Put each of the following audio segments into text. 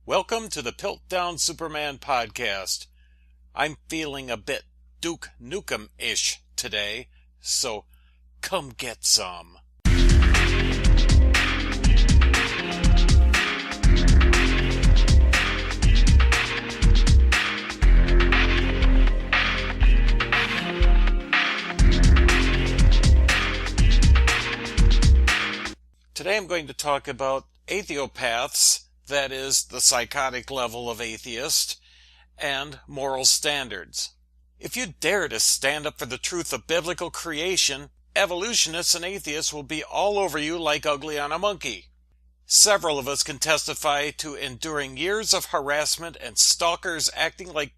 Welcome to the Piltdown Superman podcast. I'm feeling a bit Duke Nukem-ish today, so come get some. Today I'm going to talk about Atheopaths, that is, the psychotic level of atheist, and moral standards. If you dare to stand up for the truth of biblical creation, evolutionists and atheists will be all over you like ugly on a monkey. Several of us can testify to enduring years of harassment and stalkers acting like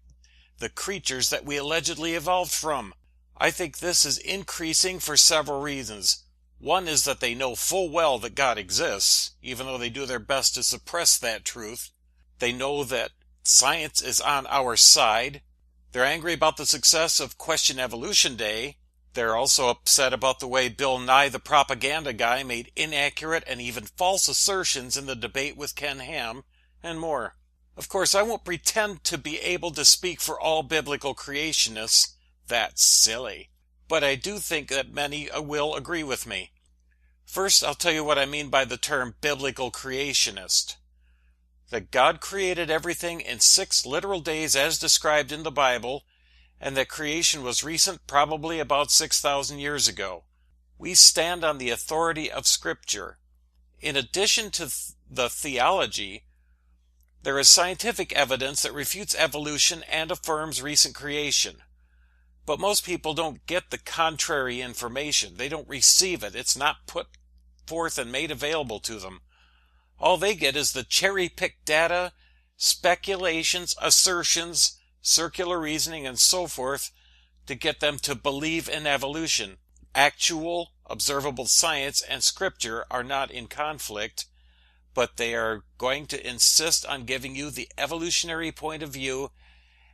the creatures that we allegedly evolved from. I think this is increasing for several reasons. One is that they know full well that God exists, even though they do their best to suppress that truth. They know that science is on our side. They're angry about the success of Question Evolution Day. They're also upset about the way Bill Nye the propaganda guy made inaccurate and even false assertions in the debate with Ken Ham, and more. Of course, I won't pretend to be able to speak for all biblical creationists. That's silly. But I do think that many will agree with me. First, I'll tell you what I mean by the term biblical creationist. That God created everything in 6 literal days as described in the Bible, and that creation was recent, probably about 6,000 years ago. We stand on the authority of Scripture. In addition to the theology, there is scientific evidence that refutes evolution and affirms recent creation. But most people don't get the contrary information. They don't receive it. It's not put forth and made available to them. All they get is the cherry-picked data, speculations, assertions, circular reasoning, and so forth to get them to believe in evolution. Actual, observable science and scripture are not in conflict, but they are going to insist on giving you the evolutionary point of view,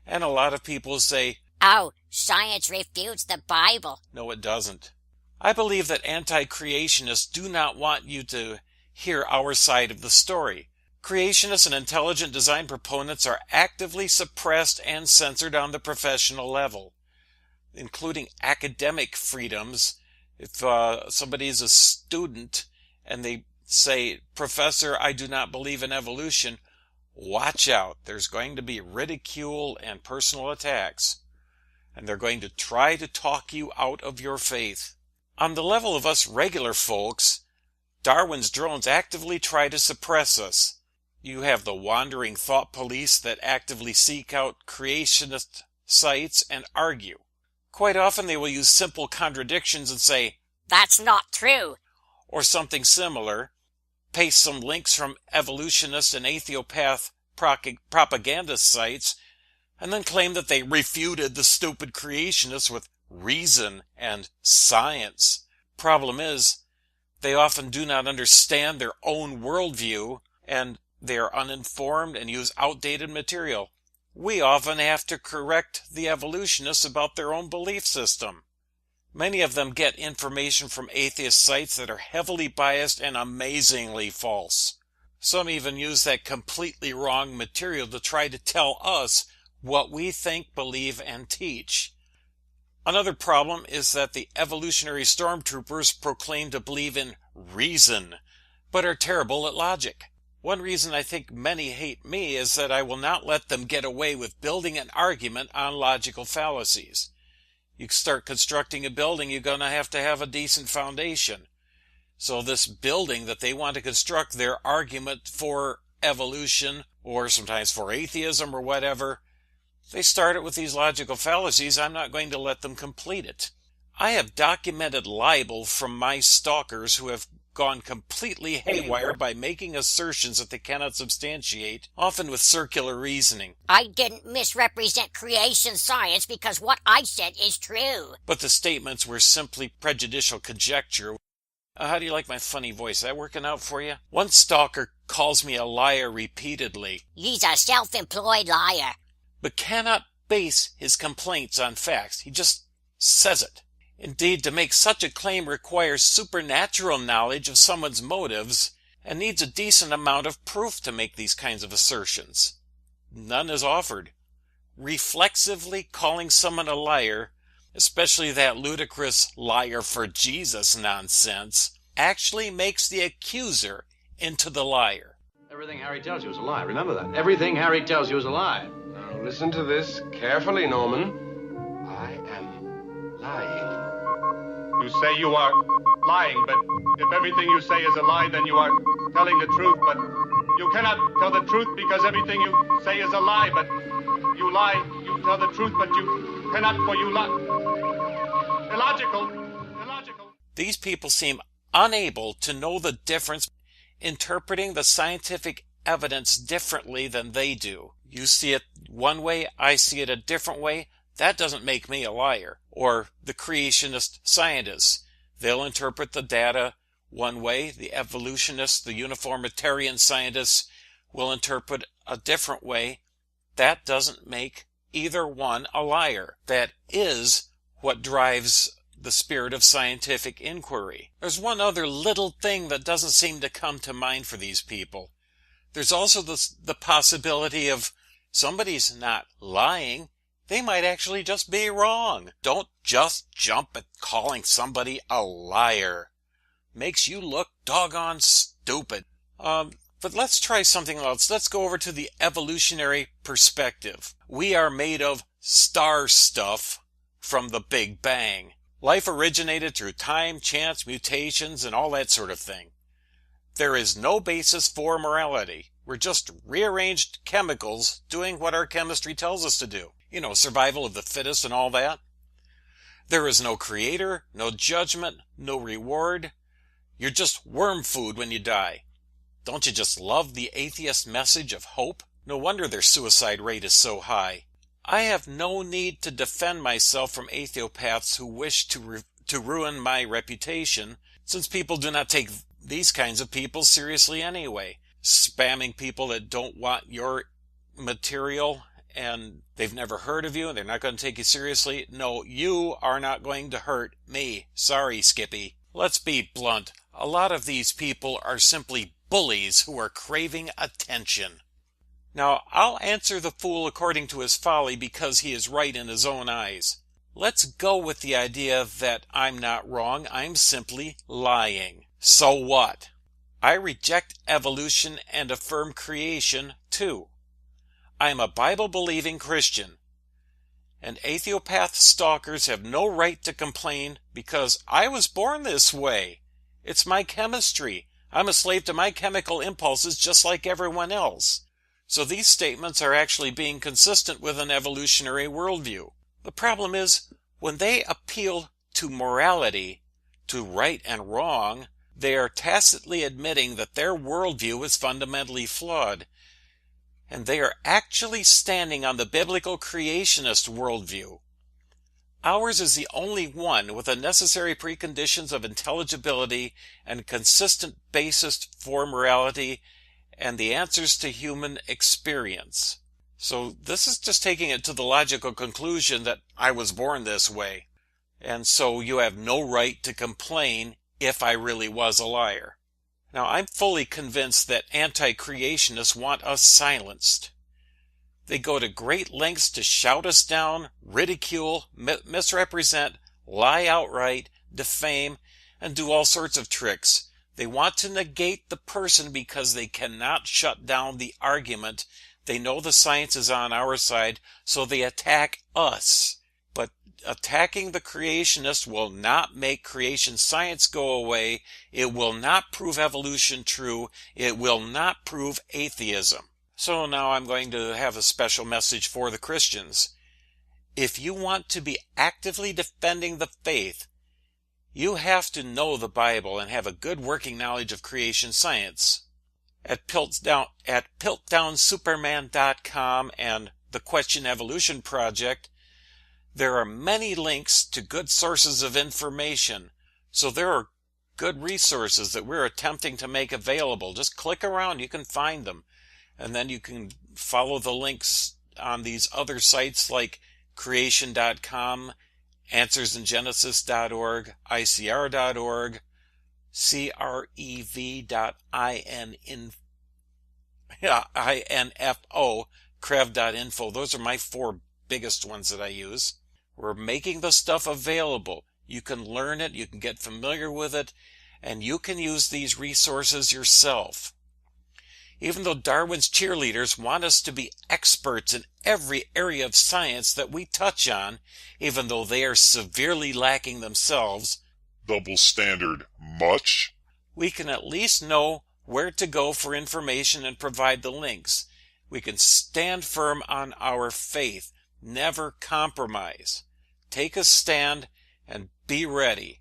and a lot of people say, "Oh, science refutes the Bible." No, it doesn't. I believe that anti-creationists do not want you to hear our side of the story. Creationists and intelligent design proponents are actively suppressed and censored on the professional level, including academic freedoms. If somebody is a student and they say, "Professor, I do not believe in evolution," watch out. There's going to be ridicule and personal attacks. And they're going to try to talk you out of your faith. On the level of us regular folks, Darwin's drones actively try to suppress us. You have the wandering thought police that actively seek out creationist sites and argue. Quite often they will use simple contradictions and say, "That's not true," or something similar, paste some links from evolutionist and atheopath propaganda sites, and then claim that they refuted the stupid creationists with reason and science. Problem is, they often do not understand their own worldview, and they are uninformed and use outdated material. We often have to correct the evolutionists about their own belief system. Many of them get information from atheist sites that are heavily biased and amazingly false. Some even use that completely wrong material to try to tell us what we think, believe, and teach. Another problem is that the evolutionary stormtroopers proclaim to believe in reason, but are terrible at logic. One reason I think many hate me is that I will not let them get away with building an argument on logical fallacies. You start constructing a building, you're going to have a decent foundation. So this building that they want to construct, their argument for evolution, or sometimes for atheism or whatever, they start it with these logical fallacies. I'm not going to let them complete it. I have documented libel from my stalkers who have gone completely haywire by making assertions that they cannot substantiate, often with circular reasoning. "I didn't misrepresent creation science because what I said is true." But the statements were simply prejudicial conjecture. How do you like my funny voice? Is that working out for you? One stalker calls me a liar repeatedly. "He's a self-employed liar," but cannot base his complaints on facts. He just says it. Indeed, to make such a claim requires supernatural knowledge of someone's motives, and needs a decent amount of proof to make these kinds of assertions. None is offered. Reflexively calling someone a liar, especially that ludicrous liar for Jesus nonsense, actually makes the accuser into the liar. Everything Harry tells you is a lie. Remember that. Everything Harry tells you is a lie. Now listen to this carefully, Norman. I am lying. You say you are lying, but if everything you say is a lie, then you are telling the truth. But you cannot tell the truth because everything you say is a lie. But you lie, you tell the truth, but you cannot, for you lie. Illogical. Illogical. These people seem unable to know the difference, interpreting the scientific evidence differently than they do. You see it one way, I see it a different way. That doesn't make me a liar. Or the creationist scientists. They'll interpret the data one way. The evolutionists, the uniformitarian scientists will interpret a different way. That doesn't make either one a liar. That is what drives the spirit of scientific inquiry. There's one other little thing that doesn't seem to come to mind for these people. There's also the possibility of somebody's not lying. They might actually just be wrong. Don't just jump at calling somebody a liar. Makes you look doggone stupid. But let's try something else. Let's go over to the evolutionary perspective. We are made of star stuff from the Big Bang. Life originated through time, chance, mutations, and all that sort of thing. There is no basis for morality. We're just rearranged chemicals doing what our chemistry tells us to do. You know, survival of the fittest and all that. There is no creator, no judgment, no reward. You're just worm food when you die. Don't you just love the atheist message of hope? No wonder their suicide rate is so high. I have no need to defend myself from atheopaths who wish to ruin my reputation, since people do not take these kinds of people seriously anyway. Spamming people that don't want your material and they've never heard of you and they're not going to take you seriously. No, you are not going to hurt me. Sorry, Skippy. Let's be blunt. A lot of these people are simply bullies who are craving attention. Now, I'll answer the fool according to his folly because he is right in his own eyes. Let's go with the idea that I'm not wrong, I'm simply lying. So what? I reject evolution and affirm creation too. I'm a Bible-believing Christian, and Atheopath stalkers have no right to complain because I was born this way. It's my chemistry. I'm a slave to my chemical impulses just like everyone else. So these statements are actually being consistent with an evolutionary worldview. The problem is, when they appeal to morality, to right and wrong, they are tacitly admitting that their worldview is fundamentally flawed, and they are actually standing on the biblical creationist worldview. Ours is the only one with the necessary preconditions of intelligibility and consistent basis for morality and the answers to human experience. So this is just taking it to the logical conclusion that I was born this way, and so you have no right to complain if I really was a liar. Now, I'm fully convinced that anti-creationists want us silenced. They go to great lengths to shout us down, ridicule, misrepresent, lie outright, defame, and do all sorts of tricks. They want to negate the person because they cannot shut down the argument. They know the science is on our side, so they attack us. But attacking the creationists will not make creation science go away. It will not prove evolution true. It will not prove atheism. So now I'm going to have a special message for the Christians. If you want to be actively defending the faith, you have to know the Bible and have a good working knowledge of creation science. At piltdownsuperman.com and the Question Evolution Project, there are many links to good sources of information. So there are good resources that we're attempting to make available. Just click around, you can find them. And then you can follow the links on these other sites like creation.com, answersingenesis.org, ICR.org, crev.info, crev.info. Those are my 4 biggest ones that I use. We're making the stuff available. You can learn it, you can get familiar with it, and you can use these resources yourself. Even though Darwin's cheerleaders want us to be experts in every area of science that we touch on, even though they are severely lacking themselves, double standard much? We can at least know where to go for information and provide the links. We can stand firm on our faith, never compromise. Take a stand and be ready.